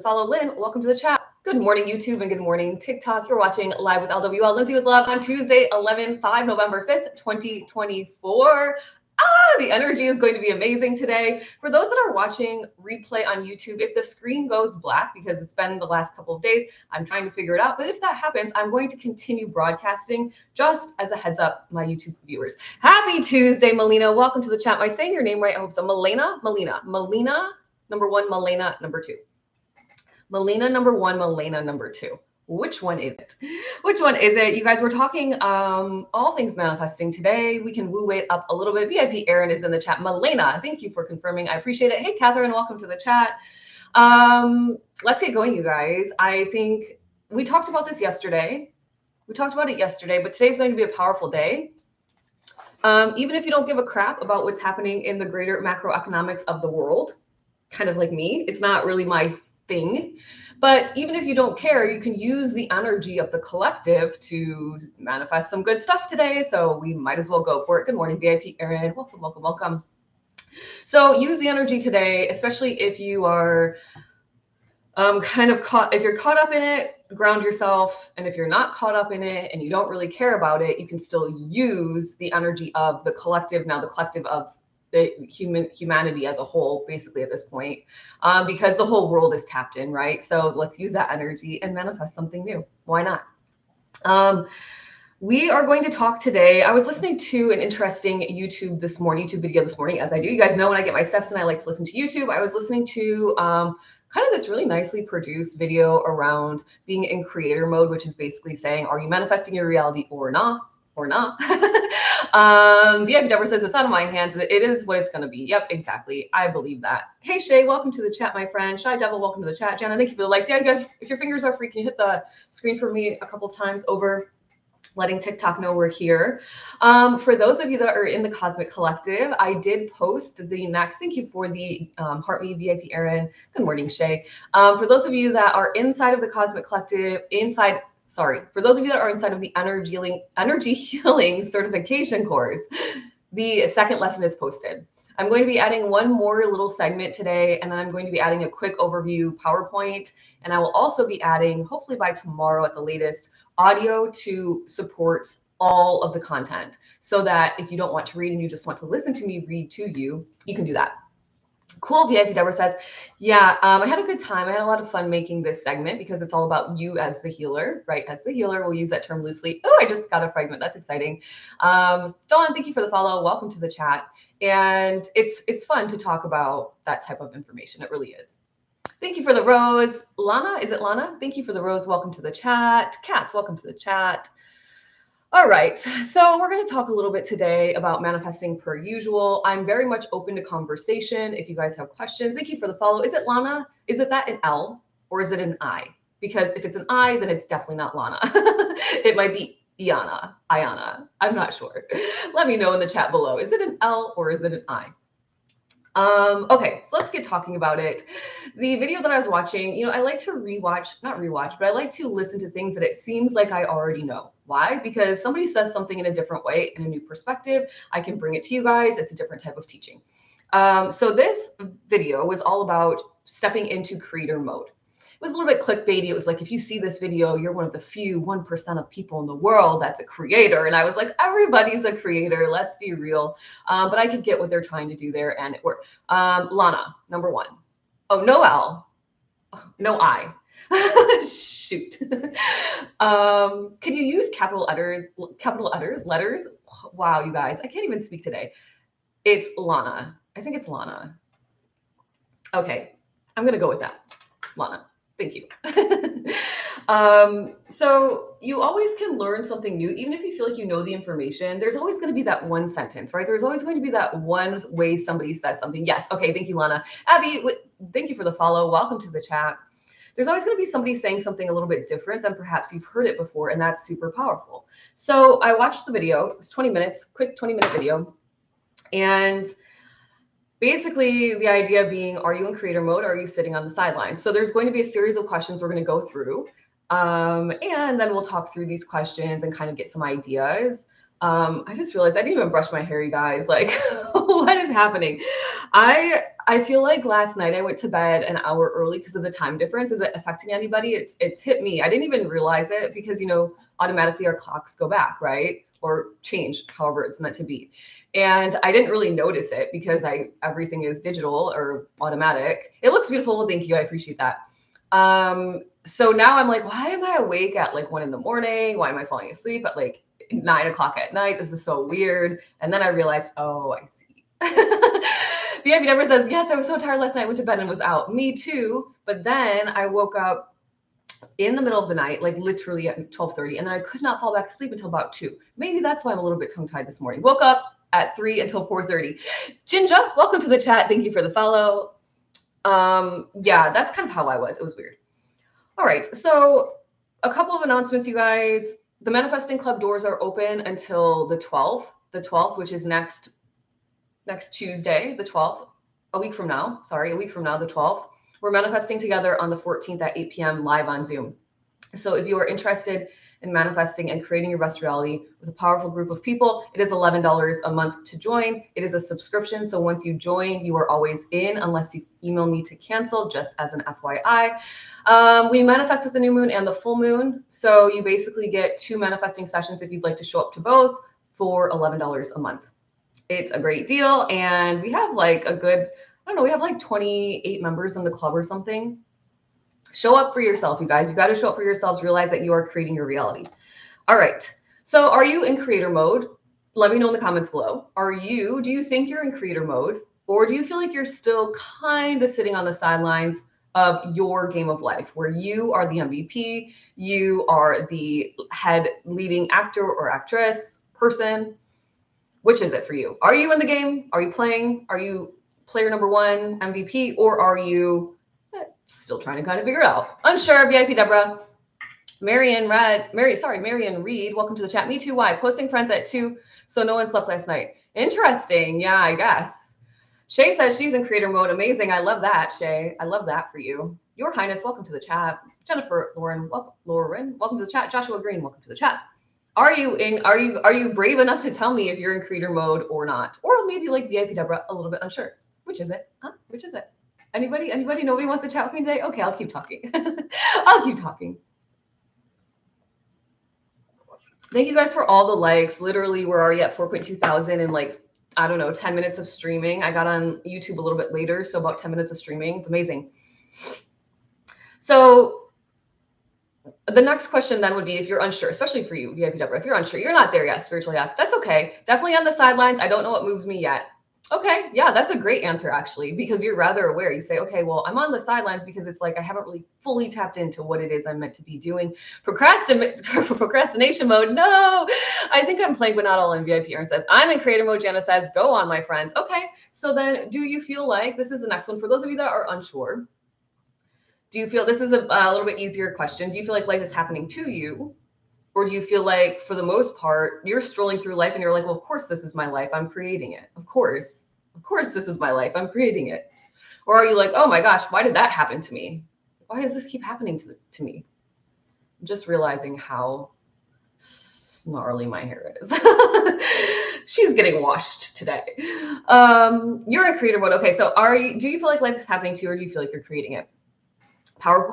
follow. Lynn, welcome to the chat. Good morning, YouTube, and good morning, TikTok. You're watching Live with LWL. Lindsay with Love on Tuesday, 11/5, November 5th, 2024. The energy is going to be amazing today. For those that are watching replay on YouTube, if the screen goes black because it's been the last couple of days, I'm trying to figure it out. But if that happens, I'm going to continue broadcasting just as a heads up, my YouTube viewers. Happy Tuesday, Melina. Welcome to the chat. Am I saying your name right? I hope so. Melina, number one, Melina, number two. Melina, number one, Melina, number two. Which one is it? Which one is it? You guys, we're talking all things manifesting today. We can woo it up a little bit. VIP Aaron is in the chat. Melina, thank you for confirming. I appreciate it. Hey, Catherine, welcome to the chat. Let's get going, you guys. I think we talked about this yesterday. We talked about it yesterday, but today's going to be a powerful day. Even if you don't give a crap about what's happening in the greater macroeconomics of the world, kind of like me, it's not really my thing. But even if you don't care, you can use the energy of the collective to manifest some good stuff today. So we might as well go for it. Good morning, VIP Aaron. Welcome, welcome, welcome. So use the energy today, especially if you are if you're caught up in it, ground yourself. And if you're not caught up in it and you don't really care about it, you can still use the energy of the collective, now the collective of the humanity as a whole, basically at this point, because the whole world is tapped in, right? So let's use that energy and manifest something new. Why not? We are going to talk today. I was listening to an interesting YouTube video this morning, as I do. You guys know when I get my steps and I like to listen to YouTube. I was listening to kind of this really nicely produced video around being in creator mode, which is basically saying, are you manifesting your reality or not? Or not. VIP Deborah says it's out of my hands. It is what it's going to be. Yep, exactly. I believe that. Hey, Shay, welcome to the chat, my friend. Shy Devil, welcome to the chat. Jana, thank you for the likes. Yeah, you guys, if your fingers are free, can you hit the screen for me a couple of times over, letting TikTok know we're here. For those of you that are in the Cosmic Collective, I did post the next, thank you for the Heart Me VIP Aaron. Good morning, Shay. For those of you that are inside of the Cosmic Collective, for those of you that are inside of the energy healing certification course, the second lesson is posted. I'm going to be adding one more little segment today, and then I'm going to be adding a quick overview PowerPoint. And I will also be adding, hopefully by tomorrow at the latest, audio to support all of the content, so that if you don't want to read and you just want to listen to me read to you, you can do that. Cool. VIP Deborah says, yeah, I had a good time. I had a lot of fun making this segment because it's all about you as the healer, right? As the healer, we'll use that term loosely. Oh, I just got a fragment. That's exciting. Dawn, thank you for the follow. Welcome to the chat. And it's fun to talk about that type of information. It really is. Thank you for the rose. Lana, is it Lana? Thank you for the rose. Welcome to the chat. Cats, welcome to the chat. All right, so we're going to talk a little bit today about manifesting per usual. I'm very much open to conversation. If you guys have questions, thank you for the follow. Is it Lana? Is it that an L or is it an I? Because if it's an I, then it's definitely not Lana. It might be Iana. I'm not sure. Let me know in the chat below. Is it an L or is it an I? Okay, so let's get talking about it. The video that I was watching, I like to not rewatch, but I like to listen to things that it seems like I already know. Why? Because somebody says something in a different way, in a new perspective. I can bring it to you guys. It's a different type of teaching. So this video was all about stepping into creator mode. It was a little bit clickbaity. It was like, if you see this video, you're one of the few 1% of people in the world that's a creator. And I was like, everybody's a creator. Let's be real. But I could get what they're trying to do there, and it worked. Lana, number one. Oh, no L. No I. Shoot. Could you use capital letters? Wow, you guys, I can't even speak today. It's Lana. I think it's Lana. Okay, I'm going to go with that. Lana. Thank you. So you always can learn something new, even if you feel like you know the information. There's always going to be that one sentence, right? There's always going to be that one way somebody says something. Yes. Okay. Thank you, Lana. Abby, thank you for the follow. Welcome to the chat. There's always going to be somebody saying something a little bit different than perhaps you've heard it before, and that's super powerful. So I watched the video. It was 20 minutes, quick 20-minute video. And basically, the idea being, are you in creator mode or are you sitting on the sidelines? So there's going to be a series of questions we're going to go through. And then we'll talk through these questions and kind of get some ideas. I just realized I didn't even brush my hair, you guys. Like, what is happening? I feel like last night I went to bed an hour early because of the time difference. Is it affecting anybody? It's hit me. I didn't even realize it because, you know, automatically our clocks go back, right? Or change, however it's meant to be. And I didn't really notice it because everything is digital or automatic. It looks beautiful. Well, thank you. I appreciate that. So now I'm like, why am I awake at like 1 a.m? Why am I falling asleep at like 9 o'clock at night? This is so weird. And then I realized, oh, I see. VIP Deborah says, yes, I was so tired last night. I went to bed and was out. Me too. But then I woke up in the middle of the night, like literally at 12:30, and then I could not fall back asleep until about 2. Maybe that's why I'm a little bit tongue-tied this morning. Woke up at 3 until 4:30. Jinja, welcome to the chat. Thank you for the follow. Yeah, that's kind of how I was. It was weird. All right, so a couple of announcements, you guys. The Manifesting Club doors are open until the 12th, which is next Tuesday, the 12th, a week from now, the 12th. We're manifesting together on the 14th at 8 p.m. live on Zoom. So if you are interested in manifesting and creating your best reality with a powerful group of people, it is $11 a month to join. It is a subscription. So once you join, you are always in unless you email me to cancel, just as an FYI. We manifest with the new moon and the full moon. So you basically get 2 manifesting sessions if you'd like to show up to both for $11 a month. It's a great deal. And we have like a good, I don't know, we have like 28 members in the club or something. Show up for yourself, you guys. You got to show up for yourselves. Realize that you are creating your reality. All right. So are you in creator mode? Let me know in the comments below. Do you think you're in creator mode? Or do you feel like you're still kind of sitting on the sidelines of your game of life, where you are the MVP, you are the head leading actor or actress, person? Which is it for you? Are you in the game? Are you playing? Are you player number 1, MVP? Or are you still trying to kind of figure it out? Unsure. VIP Deborah. Marion Reed, welcome to the chat. Me too. Why? Posting friends at 2, so no one slept last night. Interesting. Yeah, I guess. Shay says she's in creator mode. Amazing. I love that, Shay. I love that for you. Your Highness, welcome to the chat. Jennifer Lauren, welcome to the chat. Joshua Green, welcome to the chat. Are you brave enough to tell me if you're in creator mode or not? Or maybe like VIP Deborah, a little bit unsure. Which is it? Huh? Which is it? Anybody? Nobody wants to chat with me today? Okay, I'll keep talking. I'll keep talking. Thank you guys for all the likes. Literally, we're already at 4.2 thousand in like, I don't know, 10 minutes of streaming. I got on YouTube a little bit later, so about 10 minutes of streaming. It's amazing. So the next question then would be, if you're unsure, especially for you, VIP Deborah, if you're unsure, you're not there yet, spiritually off, that's okay. Definitely on the sidelines. I don't know what moves me yet. Okay, yeah, that's a great answer, actually, because you're rather aware. You say, okay, well, I'm on the sidelines because it's like I haven't really fully tapped into what it is I'm meant to be doing. Procrastination mode. No, I think I'm playing, but not all in. VIP Erin says, I'm in creator mode. Jana says, go on, my friends. Okay, so then do you feel like, this is the next one, for those of you that are unsure, do you feel, this is a little bit easier question, do you feel like life is happening to you? Or do you feel like, for the most part, you're strolling through life and you're like, well, of course, this is my life. I'm creating it. Of course, this is my life. I'm creating it. Or are you like, oh my gosh, why did that happen to me? Why does this keep happening to me? I'm just realizing how snarly my hair is. She's getting washed today. You're in creator mode. Okay, so do you feel like life is happening to you, or do you feel like you're creating it? Powerful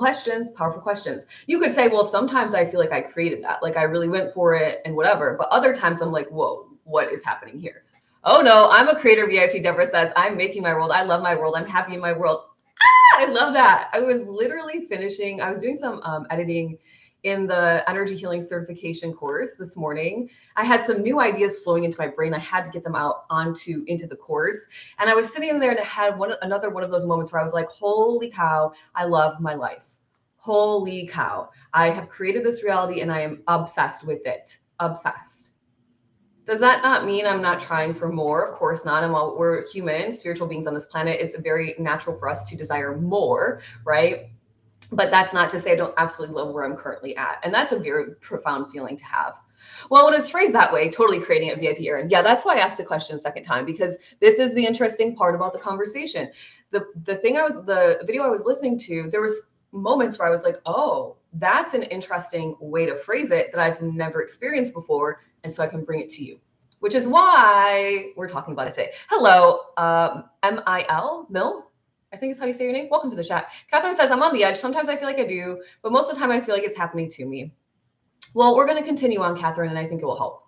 questions. You could say, well, sometimes I feel like I created that. Like I really went for it and whatever. But other times I'm like, whoa, what is happening here? Oh no, I'm a creator. VIP Deborah says, I'm making my world. I love my world. I'm happy in my world. I love that. I was literally I was doing some editing in the energy healing certification course this morning. I had some new ideas flowing into my brain. I had to get them out into the course. And I was sitting there and I had another one of those moments where I was like, holy cow, I love my life. Holy cow. I have created this reality and I am obsessed with it. Obsessed. Does that not mean I'm not trying for more? Of course not. We're human, spiritual beings on this planet. It's very natural for us to desire more, right? But that's not to say I don't absolutely love where I'm currently at. And that's a very profound feeling to have. Well, when it's phrased that way, totally creating it, VIP Erin. Yeah, that's why I asked the question a second time, because this is the interesting part about the conversation. The video I was listening to, there was moments where I was like, oh, that's an interesting way to phrase it that I've never experienced before. And so I can bring it to you, which is why we're talking about it today. Hello, Mill. I think is how you say your name. Welcome to the chat. Catherine says, I'm on the edge. Sometimes I feel like I do, but most of the time I feel like it's happening to me. Well, we're going to continue on, Catherine, and I think it will help.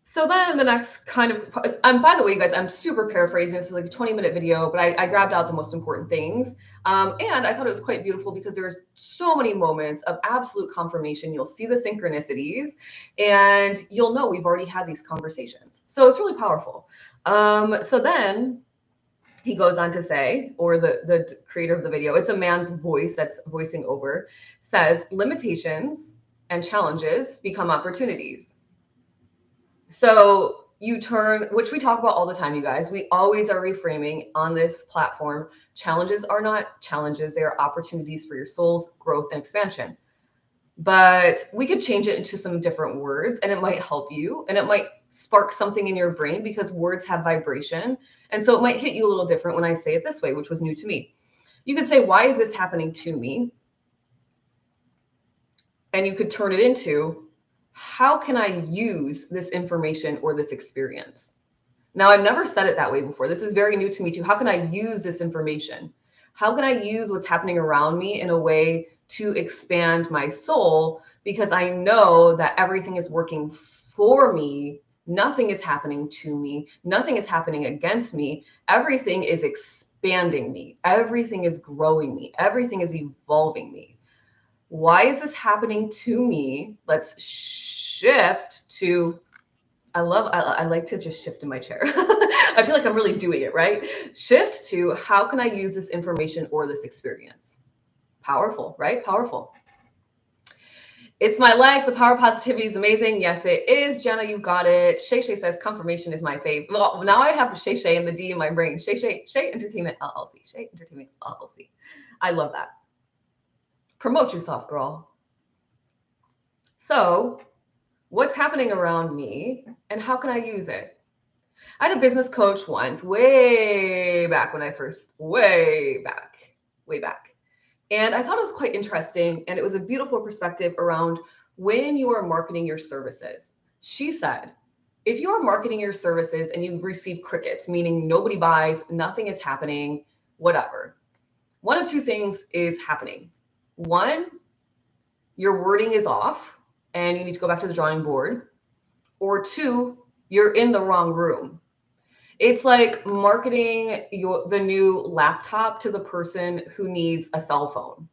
So then the next kind of, by the way, you guys, I'm super paraphrasing. This is like a 20-minute video, but I grabbed out the most important things. And I thought it was quite beautiful because there's so many moments of absolute confirmation. You'll see the synchronicities and you'll know we've already had these conversations. So it's really powerful. So then he goes on to say, or the creator of the video, it's a man's voice that's voicing over, says limitations and challenges become opportunities. So you turn, which we talk about all the time, you guys, we always are reframing on this platform. Challenges are not challenges. They are opportunities for your soul's growth and expansion. But we could change it into some different words and it might help you and it might spark something in your brain because words have vibration. And so it might hit you a little different when I say it this way, which was new to me. You could say, why is this happening to me? And you could turn it into, how can I use this information or this experience? Now, I've never said it that way before. This is very new to me too. How can I use this information? How can I use what's happening around me in a way to expand my soul? Because I know that everything is working for me. Nothing is happening to me. Nothing is happening against me. Everything is expanding me. Everything is growing me. Everything is evolving me. Why is this happening to me? Let's shift to, I like to just shift in my chair. I feel like I'm really doing it, right? Shift to, how can I use this information or this experience? Powerful, right? Powerful. It's my life. The power of positivity is amazing. Yes, it is. Jenna, you got it. Shay Shay says confirmation is my fave. Well, now I have Shay Shay and the D in my brain. Shay Entertainment LLC. Shay Entertainment LLC. I love that. Promote yourself, girl. So what's happening around me and how can I use it? I had a business coach once, way back. And I thought it was quite interesting. And it was a beautiful perspective around when you are marketing your services. She said, if you are marketing your services and you've received crickets, meaning nobody buys, nothing is happening, whatever, one of two things is happening. One, your wording is off and you need to go back to the drawing board. Or two, you're in the wrong room. It's like marketing the new laptop to the person who needs a cell phone.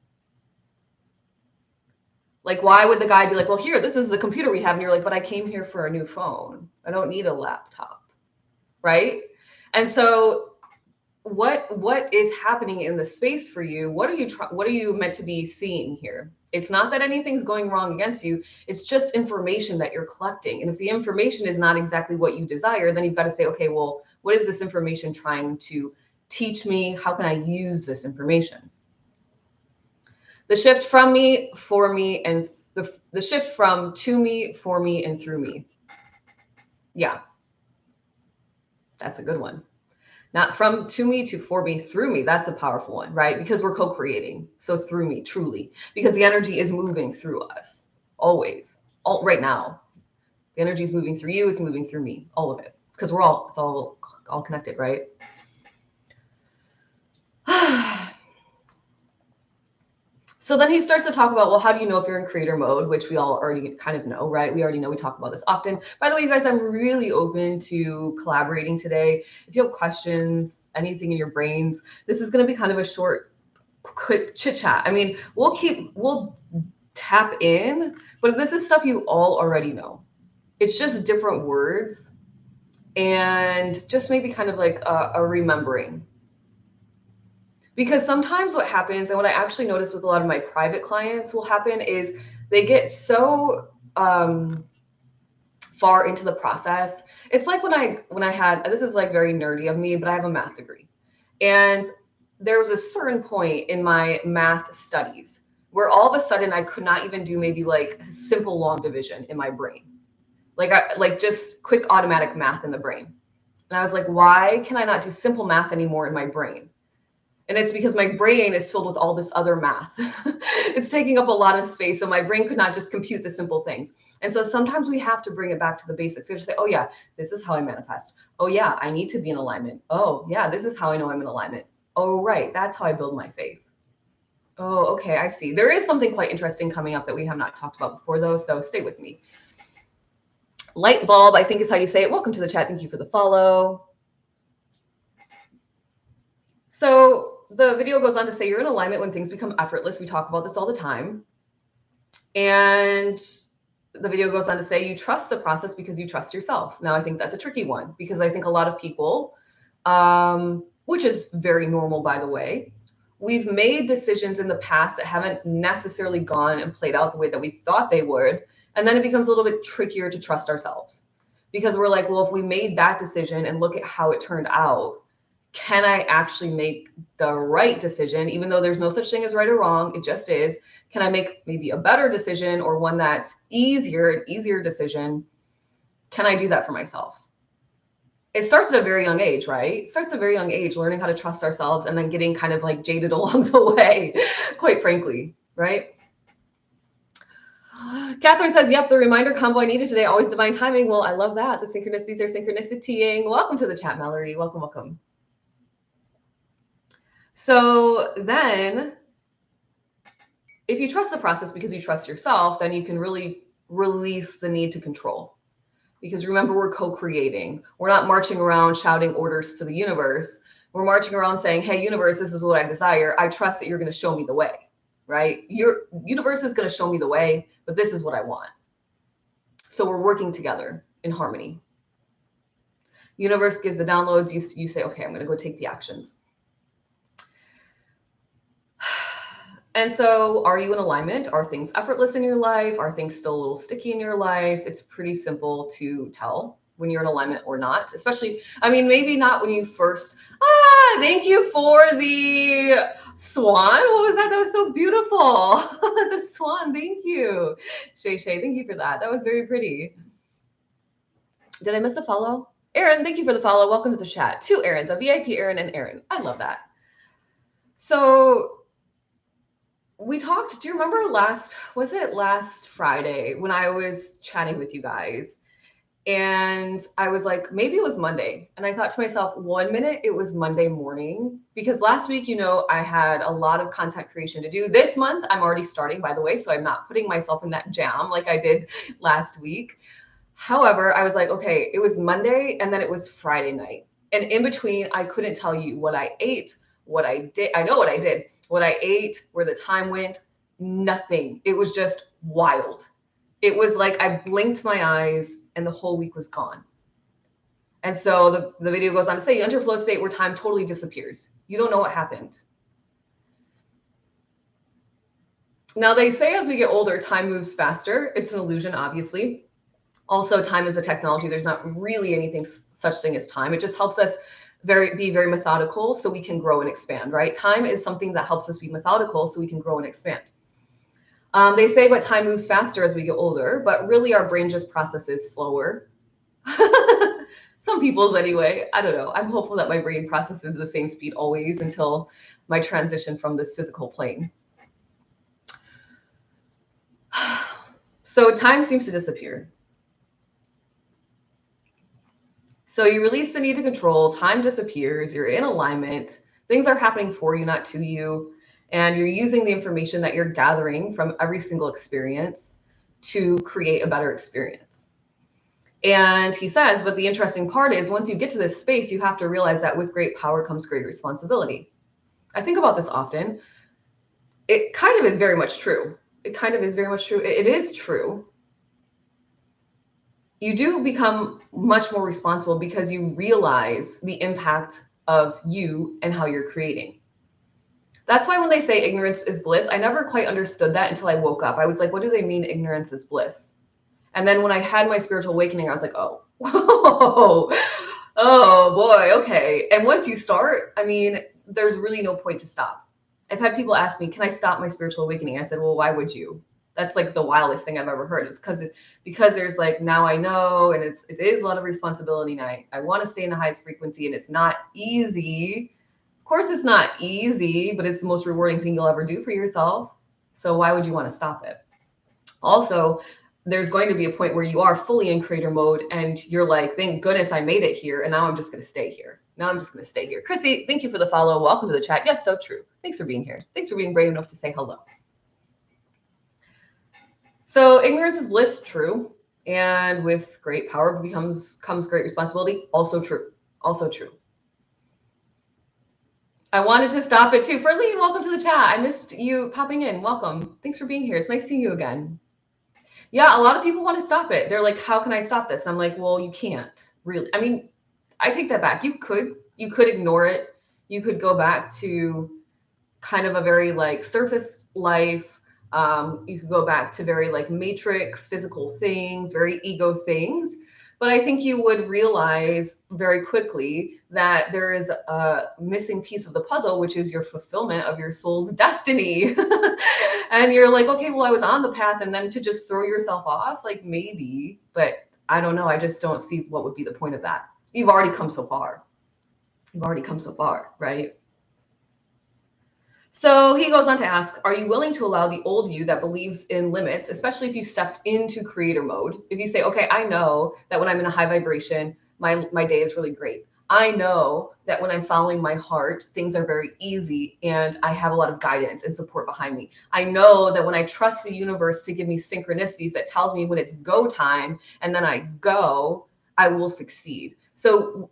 Like, why would the guy be like, well, here, this is the computer we have. And you're like, but I came here for a new phone. I don't need a laptop, right? And so what is happening in the space for you? What are you meant to be seeing here? It's not that anything's going wrong against you. It's just information that you're collecting. And if the information is not exactly what you desire, then you've got to say, okay, well, what is this information trying to teach me? How can I use this information? The shift from me, for me, and the shift from to me, for me, and through me. Yeah, that's a good one. Not from to me to for me, through me. That's a powerful one, right? Because we're co-creating. So through me, truly, because the energy is moving through us always, right now. The energy is moving through you, it's moving through me, all of it, because it's all connected, right? So then he starts to talk about, well, how do you know if you're in creator mode, which we all already kind of know, right? We already know, we talk about this often. By the way, you guys, I'm really open to collaborating today. If you have questions, anything in your brains, this is going to be kind of a short, quick chit chat. I mean, we'll tap in, but this is stuff you all already know. It's just different words and just maybe kind of like a remembering. Because sometimes what happens, and what I actually notice with a lot of my private clients will happen, is they get so far into the process. It's like when I had, this is like very nerdy of me, but I have a math degree. And there was a certain point in my math studies where all of a sudden I could not even do maybe like simple long division in my brain. Like just quick automatic math in the brain. And I was like, why can I not do simple math anymore in my brain? And it's because my brain is filled with all this other math. It's taking up a lot of space. So my brain could not just compute the simple things. And so sometimes we have to bring it back to the basics. We have to say, oh yeah, this is how I manifest. Oh yeah, I need to be in alignment. Oh yeah, this is how I know I'm in alignment. Oh, right, that's how I build my faith. Oh, okay, I see. There is something quite interesting coming up that we have not talked about before though, so stay with me. Light bulb, I think is how you say it. Welcome to the chat. Thank you for the follow. So the video goes on to say you're in alignment when things become effortless. We talk about this all the time. And the video goes on to say you trust the process because you trust yourself. Now, I think that's a tricky one because I think a lot of people, which is very normal, by the way, we've made decisions in the past that haven't necessarily gone and played out the way that we thought they would. And then it becomes a little bit trickier to trust ourselves because we're like, well, if we made that decision and look at how it turned out, can I actually make the right decision? Even though there's no such thing as right or wrong, it just is. Can I make maybe a better decision or one that's easier, an easier decision? Can I do that for myself? It starts at a very young age, right? It starts at a very young age, learning how to trust ourselves and then getting kind of like jaded along the way, quite frankly, right? Catherine says, yep, the reminder combo I needed today, always divine timing. Well, I love that. The synchronicities are synchronicitying. Welcome to the chat, Mallory. Welcome, welcome. So then if you trust the process because you trust yourself, then you can really release the need to control. Because remember, we're co-creating. We're not marching around shouting orders to the universe. We're marching around saying, hey, universe, this is what I desire. I trust that you're going to show me the way, right? Your universe is going to show me the way, but this is what I want. So we're working together in harmony. Universe gives the downloads. You say, okay, I'm going to go take the actions. And so are you in alignment? Are things effortless in your life? Are things still a little sticky in your life? It's pretty simple to tell when you're in alignment or not, especially, I mean, maybe not when you first, thank you for the swan. What was that? That was so beautiful. The swan, thank you. Shay, thank you for that. That was very pretty. Did I miss a follow? Aaron, thank you for the follow. Welcome to the chat. 2 Aarons, a VIP Aaron and Aaron. I love that. So we talked, do you remember was it last Friday when I was chatting with you guys? And I was like, maybe it was Monday. And I thought to myself, 1 minute it was Monday morning, because last week, I had a lot of content creation to do. This month, I'm already starting, by the way, so I'm not putting myself in that jam like I did last week. However, I was like, okay, it was Monday and then it was Friday night. And in between, I couldn't tell you what I ate, what I did. I know what I did, what I ate, where the time went, nothing. It was just wild. It was like I blinked my eyes and the whole week was gone. And so the video goes on to say, you enter a flow state where time totally disappears. You don't know what happened. Now, they say as we get older, time moves faster. It's an illusion, obviously. Also, time is a technology. There's not really anything such thing as time. It just helps us be very methodical so we can grow and expand, right? Time is something that helps us be methodical so we can grow and expand. They say, but time moves faster as we get older, but really our brain just processes slower. Some people's anyway. I don't know. I'm hopeful that my brain processes the same speed always until my transition from this physical plane. So time seems to disappear. So you release the need to control, time disappears, you're in alignment, things are happening for you, not to you, and you're using the information that you're gathering from every single experience to create a better experience. And he says, but the interesting part is once you get to this space, you have to realize that with great power comes great responsibility. I think about this often. It kind of is very much true. It kind of is very much true. It is true. You do become much more responsible because you realize the impact of you and how you're creating. That's why when they say ignorance is bliss, I never quite understood that until I woke up. I was like, what do they mean ignorance is bliss? And then when I had my spiritual awakening, I was like, oh, oh boy, okay. And once you start, I mean, there's really no point to stop. I've had people ask me, can I stop my spiritual awakening? I said, well, why would you? That's like the wildest thing I've ever heard, is because there's like, now I know, and it is a lot of responsibility. And I want to stay in the highest frequency, and it's not easy. Of course, it's not easy, but it's the most rewarding thing you'll ever do for yourself. So why would you want to stop it? Also, there's going to be a point where you are fully in creator mode and you're like, thank goodness I made it here. And now I'm just going to stay here. Now I'm just going to stay here. Chrissy, thank you for the follow. Welcome to the chat. Yes, so true. Thanks for being here. Thanks for being brave enough to say hello. So ignorance is bliss, true. And with great power comes great responsibility. Also true. Also true. I wanted to stop it too. Ferline, welcome to the chat. I missed you popping in. Welcome. Thanks for being here. It's nice seeing you again. Yeah, a lot of people want to stop it. They're like, how can I stop this? I'm like, well, you can't really. I mean, I take that back. You could ignore it. You could go back to kind of a very like surface life. You could go back to very like matrix, physical things, very ego things. But I think you would realize very quickly that there is a missing piece of the puzzle, which is your fulfillment of your soul's destiny. And you're like, okay, well, I was on the path, and then to just throw yourself off, like maybe, but I don't know. I just don't see what would be the point of that. You've already come so far. You've already come so far, right? So he goes on to ask, are you willing to allow the old you that believes in limits, especially if you stepped into creator mode? If you say, okay, I know that when I'm in a high vibration, my day is really great. I know that when I'm following my heart, things are very easy and I have a lot of guidance and support behind me. I know that when I trust the universe to give me synchronicities that tells me when it's go time and then I go, I will succeed. So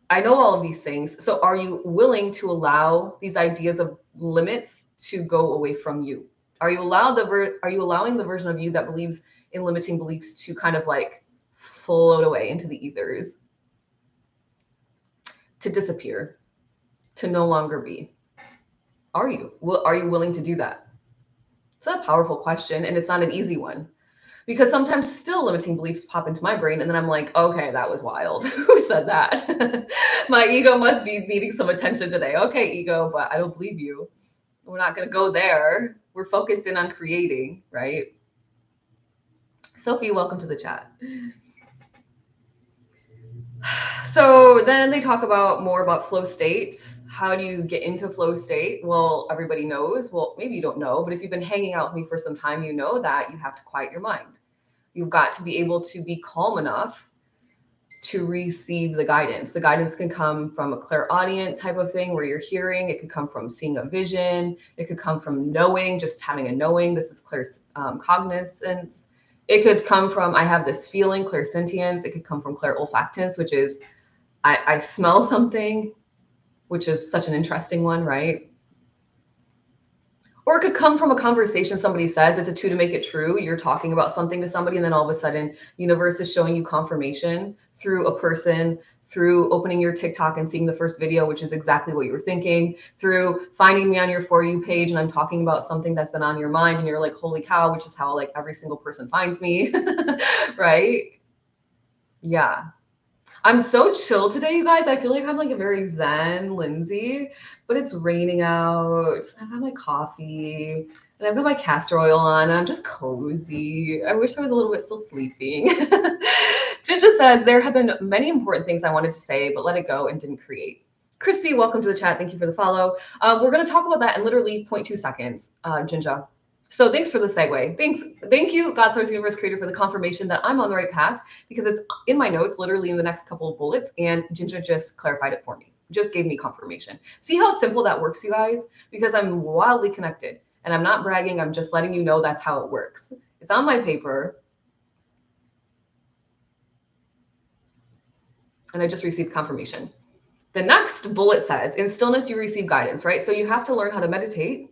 I know all of these things. So are you willing to allow these ideas of limits to go away from you? Are you allowing the version of you that believes in limiting beliefs to kind of like float away into the ethers, to disappear, to no longer be? Are you willing to do that? It's a powerful question, and it's not an easy one. Because sometimes still limiting beliefs pop into my brain and then I'm like, okay, that was wild. Who said that? My ego must be needing some attention today. Okay, ego, but I don't believe you. We're not going to go there. We're focused in on creating, right? Sophie, welcome to the chat. So then they talk more about flow state. How do you get into flow state? Well, everybody knows. Well, maybe you don't know, but if you've been hanging out with me for some time, you know that you have to quiet your mind. You've got to be able to be calm enough to receive the guidance. The guidance can come from a clairaudient type of thing where you're hearing. It could come from seeing a vision. It could come from knowing, just having a knowing. This is claircognizance. It could come from, I have this feeling, clairsentience. It could come from clairolfactance, which is I smell something, which is such an interesting one, right? Or it could come from a conversation somebody says. It's a two to make it true. You're talking about something to somebody, and then all of a sudden, universe is showing you confirmation through a person, through opening your TikTok and seeing the first video, which is exactly what you were thinking, through finding me on your For You page, and I'm talking about something that's been on your mind, and you're like, holy cow, which is how like every single person finds me, right? Yeah. I'm so chill today, you guys. I feel like I'm like a very zen Lindsay, but it's raining out. I've got my coffee and I've got my castor oil on and I'm just cozy. I wish I was a little bit still sleeping. Ginger says, there have been many important things I wanted to say, but let it go and didn't create. Christy, welcome to the chat. Thank you for the follow. We're going to talk about that in literally 0.2 seconds, Ginger. So thanks for the segue. Thank you, God, Source, Universe, Creator, for the confirmation that I'm on the right path, because it's in my notes, literally in the next couple of bullets, and Ginger just clarified it for me, just gave me confirmation. See how simple that works, you guys? Because I'm wildly connected, and I'm not bragging. I'm just letting you know that's how it works. It's on my paper, and I just received confirmation. The next bullet says, in stillness, you receive guidance, right? So you have to learn how to meditate.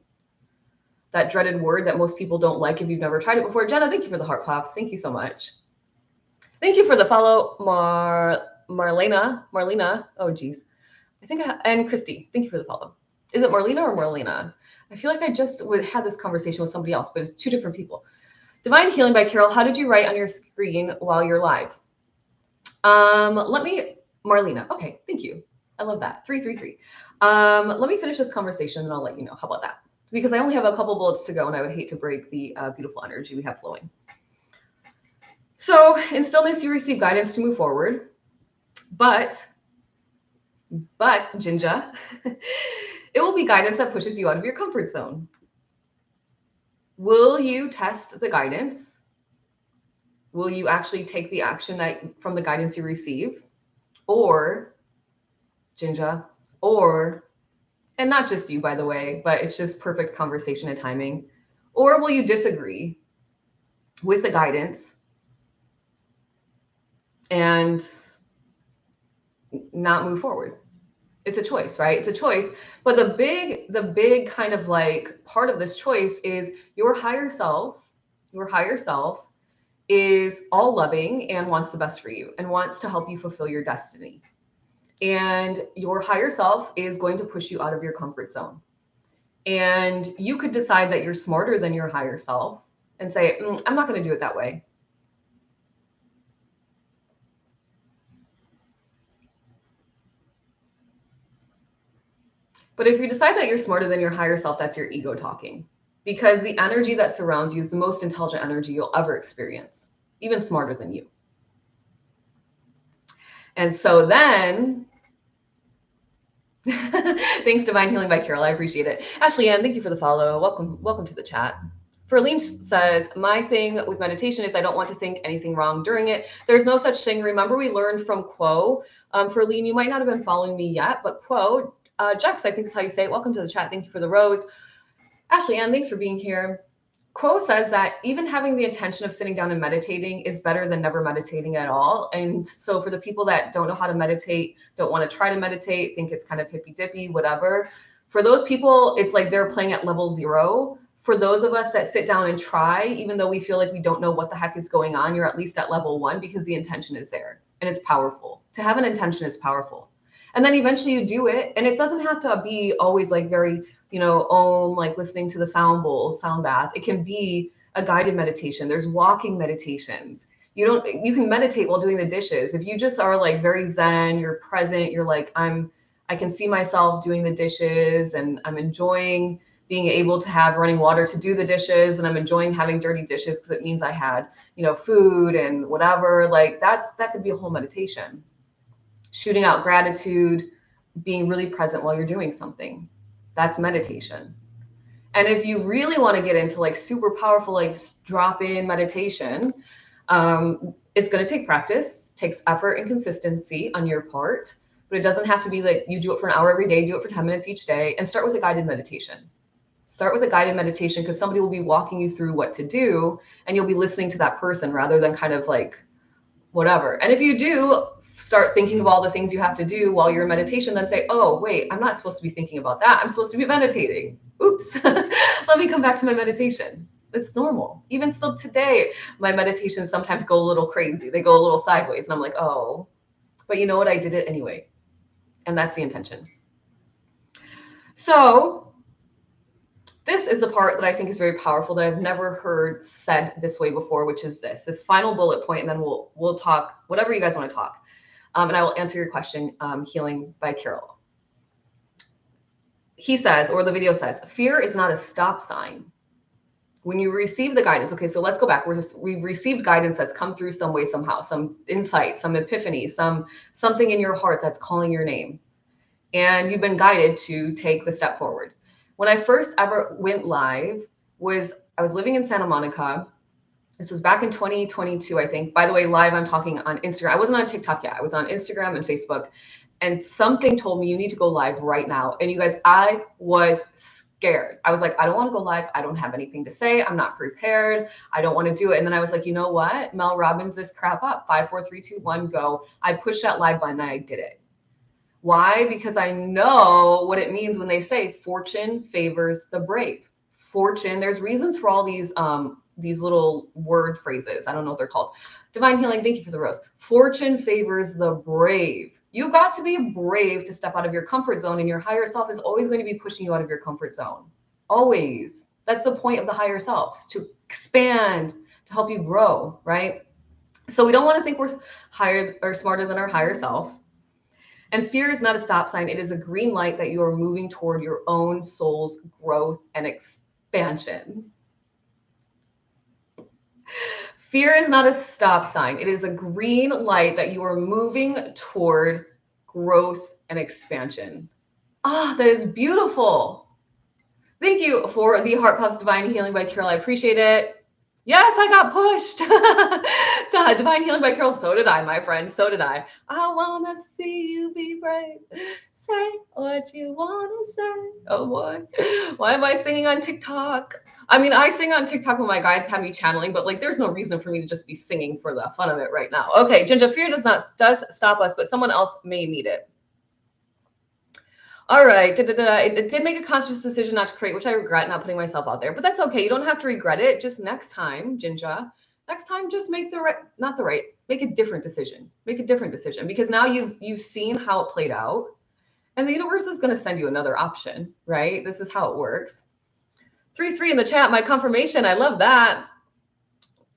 That dreaded word that most people don't like if you've never tried it before. Jenna, thank you for the heart claps. Thank you so much. Thank you for the follow, Marlena. Oh, geez. And Christy, thank you for the follow. Is it Marlena or Marlena? I feel like I just had this conversation with somebody else, but it's two different people. Divine Healing by Carol. How did you write on your screen while you're live? Marlena. Okay, thank you. I love that. 333. Let me finish this conversation and I'll let you know. How about that? Because I only have a couple bullets to go and I would hate to break the beautiful energy we have flowing. So in stillness, you receive guidance to move forward, but But Jinja, it will be guidance that pushes you out of your comfort zone. Will you test the guidance? Will you actually take the action that from the guidance you receive? Or, Jinja, or, and not just you, by the way, but it's just perfect conversation and timing. Or will you disagree with the guidance and not move forward? It's a choice, right? It's a choice. But the big kind of like part of this choice is your higher self is all loving and wants the best for you and wants to help you fulfill your destiny. And your higher self is going to push you out of your comfort zone. And you could decide that you're smarter than your higher self and say, I'm not going to do it that way. But if you decide that you're smarter than your higher self, that's your ego talking. Because the energy that surrounds you is the most intelligent energy you'll ever experience, even smarter than you. And so then, thanks, Divine Healing by Carol. I appreciate it. Ashley Ann, thank you for the follow. Welcome to the chat. Ferline says, my thing with meditation is I don't want to think anything wrong during it. There's no such thing. Remember, we learned from Quo. Ferline, you might not have been following me yet, but Quo, Jex, I think is how you say it. Welcome to the chat. Thank you for the rose. Ashley Ann, thanks for being here. Quo says that even having the intention of sitting down and meditating is better than never meditating at all. And so for the people that don't know how to meditate, don't want to try to meditate, think it's kind of hippy dippy, whatever, for those people, it's like they're playing at level 0. For those of us that sit down and try, even though we feel like we don't know what the heck is going on, you're at least at level 1 because the intention is there and it's powerful. To have an intention is powerful. And then eventually you do it. And it doesn't have to be always like very, like listening to the sound bowl, sound bath. It can be a guided meditation. There's walking meditations. You can meditate while doing the dishes. If you just are like very zen, you're present, you're like, I can see myself doing the dishes and I'm enjoying being able to have running water to do the dishes. And I'm enjoying having dirty dishes because it means I had, food and whatever. Like that could be a whole meditation. Shooting out gratitude, being really present while you're doing something. That's meditation. And if you really want to get into like super powerful, like drop-in meditation, it's going to take practice, takes effort and consistency on your part, but it doesn't have to be like you do it for an hour every day, do it for 10 minutes each day, and start with a guided meditation. Start with a guided meditation because somebody will be walking you through what to do and you'll be listening to that person rather than kind of like whatever. And if you do start thinking of all the things you have to do while you're in meditation, then say, oh, wait, I'm not supposed to be thinking about that. I'm supposed to be meditating. Oops. Let me come back to my meditation. It's normal. Even still today, my meditations sometimes go a little crazy. They go a little sideways. And I'm like, oh, but you know what? I did it anyway. And that's the intention. So this is the part that I think is very powerful that I've never heard said this way before, which is this final bullet point, and then we'll talk whatever you guys want to talk. And I will answer your question, Healing by Carol. He says, or the video says, fear is not a stop sign. When you receive the guidance, okay, so let's go back. We've received guidance that's come through some way, somehow, some insight, some epiphany, something in your heart that's calling your name. And you've been guided to take the step forward. When I first ever went live I was living in Santa Monica. This was back in 2022, I think. By the way, live, I'm talking on Instagram. I wasn't on TikTok yet. I was on Instagram and Facebook. And something told me you need to go live right now. And you guys, I was scared. I was like, I don't want to go live. I don't have anything to say. I'm not prepared. I don't want to do it. And then I was like, you know what? Mel Robbins this crap up. 5, 4, 3, 2, 1, go. I pushed that live button and I did it. Why? Because I know what it means when they say fortune favors the brave. Fortune, there's reasons for all these little word phrases. I don't know what they're called. Divine Healing, thank you for the rose. Fortune favors the brave. You got to be brave to step out of your comfort zone, and your higher self is always going to be pushing you out of your comfort zone. Always. That's the point of the higher self, to expand, to help you grow, right? So we don't want to think we're higher or smarter than our higher self. And fear is not a stop sign. It is a green light that you are moving toward your own soul's growth and expansion. Fear is not a stop sign. It is a green light that you are moving toward growth and expansion. Ah, that is beautiful. Thank you for the Heart Puffs Divine Healing by Carol. I appreciate it. Yes, I got pushed. Divine Healing by Carol. So did I, my friend. So did I. I want to see you be brave. Say what you want to say. Oh, boy. Why am I singing on TikTok? I mean, I sing on TikTok when my guides have me channeling, but like, there's no reason for me to just be singing for the fun of it right now. Okay, Ginger, fear does stop us, but someone else may need it. All right. It did make a conscious decision not to create, which I regret not putting myself out there, but that's okay. You don't have to regret it. Just next time, Jinja, next time, just make make a different decision. Make a different decision, because now you've seen how it played out, and the universe is going to send you another option, right? This is how it works. 3 in the chat, my confirmation. I love that.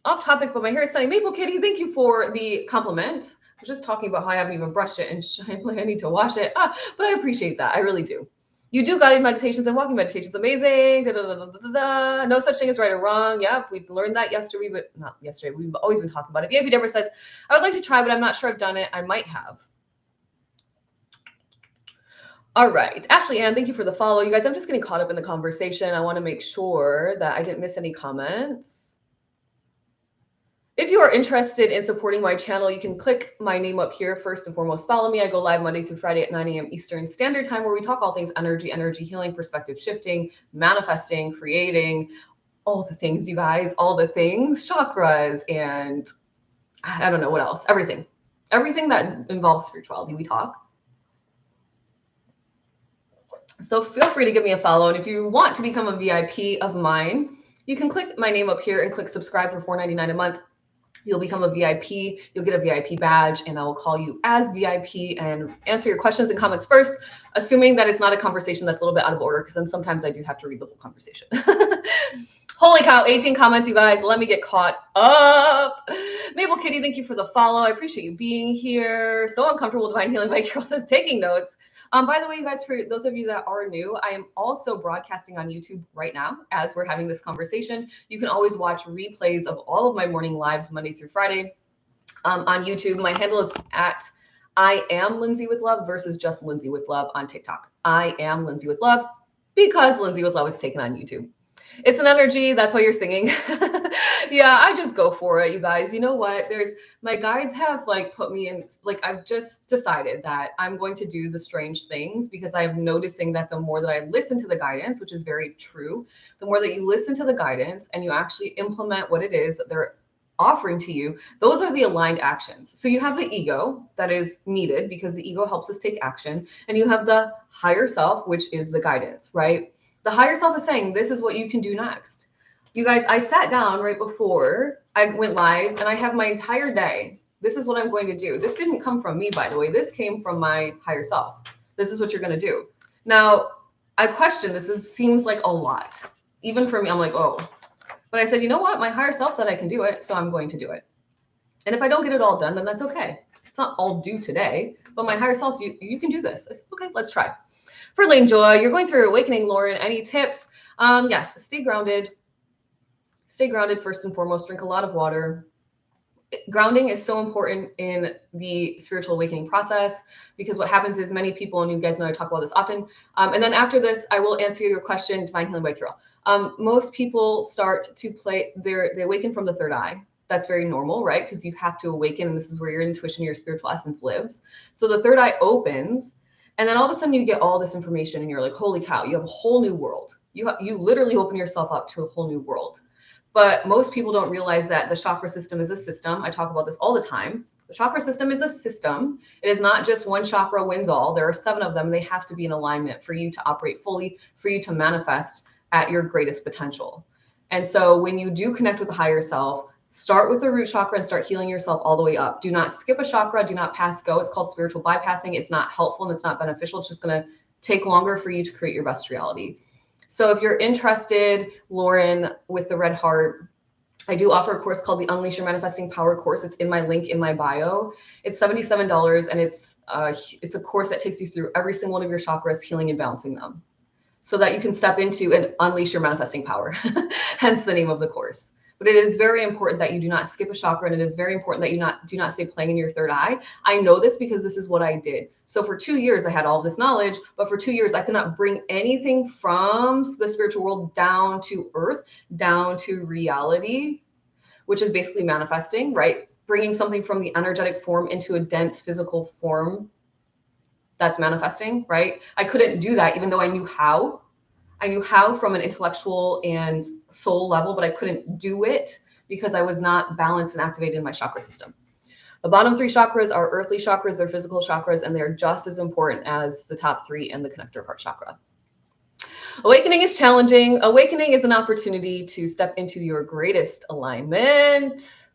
Off topic, but my hair is stunning. Maple Kitty, thank you for the compliment. I was just talking about how I haven't even brushed it and I need to wash it. But I appreciate that. I really do. You do guided meditations and walking meditations. Amazing. No such thing as right or wrong. Yeah, we learned that yesterday, but not yesterday. We've always been talking about it. VIP Deborah says, I would like to try, but I'm not sure I've done it. I might have. All right. Ashley Ann, thank you for the follow. You guys, I'm just getting caught up in the conversation. I want to make sure that I didn't miss any comments. If you are interested in supporting my channel, you can click my name up here. First and foremost, follow me. I go live Monday through Friday at 9 a.m. Eastern Standard Time, where we talk all things energy healing, perspective shifting, manifesting, creating, all the things, you guys, all the things, chakras, and I don't know what else, everything that involves spirituality, we talk. So feel free to give me a follow. And if you want to become a VIP of mine, you can click my name up here and click subscribe for $4.99 a month. You'll become a VIP, you'll get a VIP badge, and I will call you as VIP and answer your questions and comments first, assuming that it's not a conversation that's a little bit out of order, because then sometimes I do have to read the whole conversation. Holy cow, 18 comments, you guys. Let me get caught up. Maple Kitty, thank you for the follow. I appreciate you being here. So uncomfortable. Divine Healing by Carol says, taking notes. By the way, you guys, for those of you that are new, I am also broadcasting on YouTube right now as we're having this conversation. You can always watch replays of all of my morning lives Monday through Friday on YouTube. My handle is at I am Lindsay with Love versus just Lindsay with Love on TikTok. I am Lindsay with Love because Lindsay with Love is taken on YouTube. It's an energy. That's why you're singing. Yeah, I just go for it, you guys. You know what? My guides have like put me in, like, I've just decided that I'm going to do the strange things, because I'm noticing that the more that I listen to the guidance, which is very true, the more that you listen to the guidance and you actually implement what it is that they're offering to you, those are the aligned actions. So you have the ego that is needed because the ego helps us take action, and you have the higher self, which is the guidance, right? The higher self is saying, this is what you can do next. You guys, I sat down right before I went live and I have my entire day. This is what I'm going to do. This didn't come from me, by the way. This came from my higher self. This is what you're going to do. Now, I question this. Seems like a lot. Even for me, I'm like, oh. But I said, you know what? My higher self said I can do it, so I'm going to do it. And if I don't get it all done, then that's okay. It's not all due today, but my higher self, you can do this. I said, okay, let's try. For Lane Joy, you're going through awakening, Lauren. Any tips? Yes, stay grounded. Stay grounded first and foremost. Drink a lot of water. Grounding is so important in the spiritual awakening process, because what happens is many people, and you guys know I talk about this often, and then after this, I will answer your question, Divine Healing by Carol. Most people start to they awaken from the third eye. That's very normal, right? Because you have to awaken, and this is where your intuition, your spiritual essence lives. So the third eye opens, and then all of a sudden you get all this information and you're like, holy cow, you have a whole new world. You literally open yourself up to a whole new world. But most people don't realize that the chakra system is a system. I talk about this all the time. The chakra system is a system. It is not just one chakra wins all. There are 7 of them. They have to be in alignment for you to operate fully, for you to manifest at your greatest potential. And so when you do connect with the higher self, start with the root chakra and start healing yourself all the way up. Do not skip a chakra. Do not pass go. It's called spiritual bypassing. It's not helpful and it's not beneficial. It's just going to take longer for you to create your best reality. So if you're interested, Lauren, with the red heart, I do offer a course called the Unleash Your Manifesting Power course. It's in my link in my bio. It's $77, and it's a course that takes you through every single one of your chakras, healing and balancing them, so that you can step into and unleash your manifesting power. Hence the name of the course. But it is very important that you do not skip a chakra, and it is very important that you do not stay playing in your third eye. I know this because this is what I did. So for 2 years, I had all this knowledge, but for 2 years, I could not bring anything from the spiritual world down to earth, down to reality, which is basically manifesting, right? Bringing something from the energetic form into a dense physical form, that's manifesting, right? I couldn't do that even though I knew how. I knew how from an intellectual and soul level, but I couldn't do it because I was not balanced and activated in my chakra system. The bottom 3 chakras are earthly chakras, they're physical chakras, and they're just as important as the top 3 and the connector heart chakra. Awakening is challenging. Awakening is an opportunity to step into your greatest alignment.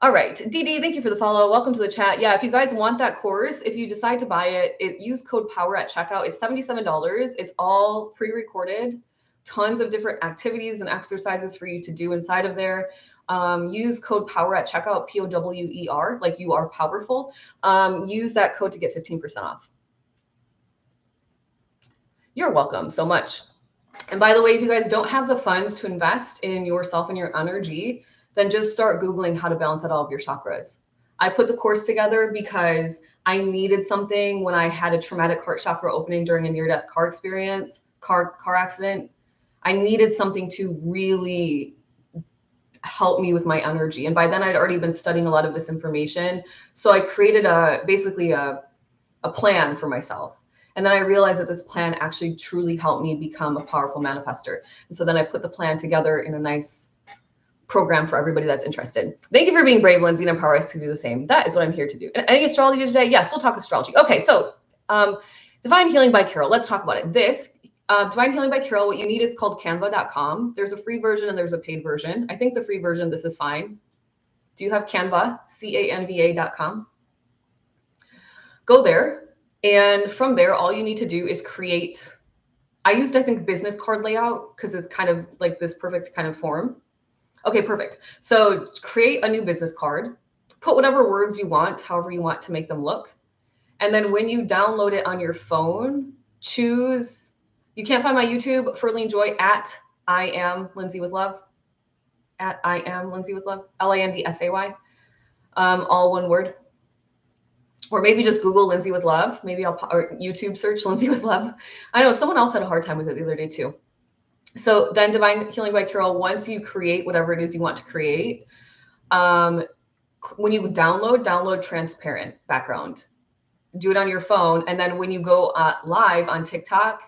All right, DD, thank you for the follow. Welcome to the chat. Yeah, if you guys want that course, if you decide to buy it, use code POWER at checkout. It's $77. It's all pre-recorded, tons of different activities and exercises for you to do inside of there. Use code POWER at checkout, POWER, like you are powerful. Use that code to get 15% off. You're welcome so much. And by the way, if you guys don't have the funds to invest in yourself and your energy, then just start Googling how to balance out all of your chakras. I put the course together because I needed something when I had a traumatic heart chakra opening during a near-death car experience, car accident. I needed something to really help me with my energy. And by then I'd already been studying a lot of this information. So I created basically a plan for myself. And then I realized that this plan actually truly helped me become a powerful manifester. And so then I put the plan together in a nice program for everybody that's interested. Thank you for being brave, Lindsay, and empower us to do the same. That is what I'm here to do. Any astrology today? Yes, we'll talk astrology. Okay, so Divine Healing by Carol. Let's talk about it. This Divine Healing by Carol, what you need is called canva.com. There's a free version and there's a paid version. I think the free version, this is fine. Do you have Canva? canva.com. Go there. And from there, all you need to do is create, I used, I think, business card layout because it's kind of like this perfect kind of form. Okay, perfect. So create a new business card, put whatever words you want, however you want to make them look. And then when you download it on your phone, choose, you can't find my YouTube, Ferline Joy, at I am Lindsay with Love, at I am Lindsay with Love, LANDSAY, all one word. Or maybe just Google Lindsay with Love. Maybe or YouTube search Lindsay with Love. I know someone else had a hard time with it the other day too. So then Divine Healing by Carol, once you create whatever it is you want to create, when you download transparent background. Do it on your phone. And then when you go live on TikTok,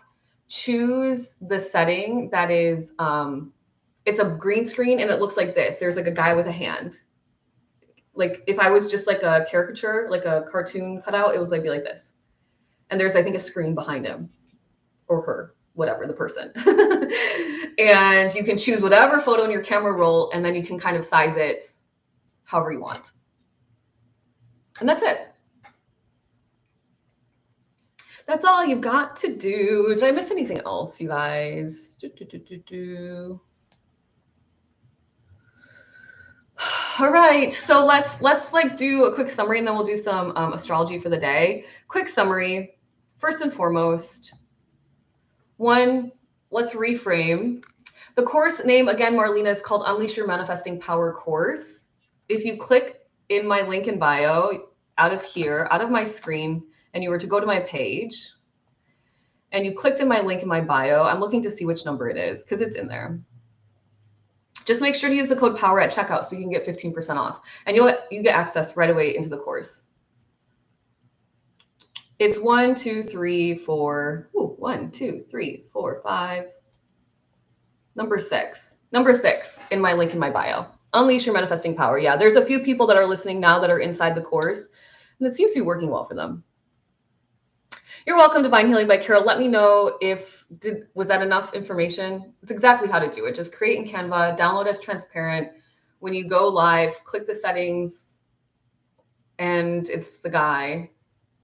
choose the setting that is, it's a green screen and it looks like this. There's like a guy with a hand. Like if I was just like a caricature, like a cartoon cutout, it would be like this. And there's, I think, a screen behind him or her, whatever, the person. And you can choose whatever photo in your camera roll, and then you can kind of size it however you want. And that's it. That's all you've got to do. Did I miss anything else, you guys? All right, so let's like do a quick summary, and then we'll do some astrology for the day. Quick summary. First and foremost, one, let's reframe. The course name, again, Marlena, is called Unleash Your Manifesting Power Course. If you click in my link in bio, out of here, out of my screen, and you were to go to my page, and you clicked in my link in my bio, I'm looking to see which number it is because it's in there. Just make sure to use the code POWER at checkout so you can get 15% off. And you get access right away into the course. It's 1, 2, 3, 4. Ooh, 1, 2, 3, 4, 5. Number 6. Number 6 in my link in my bio. Unleash your manifesting power. Yeah, there's a few people that are listening now that are inside the course, and it seems to be working well for them. You're welcome, Divine Healing by Carol. Let me know if, was that enough information? It's exactly how to do it. Just create in Canva, download as transparent. When you go live, click the settings, and it's the guy.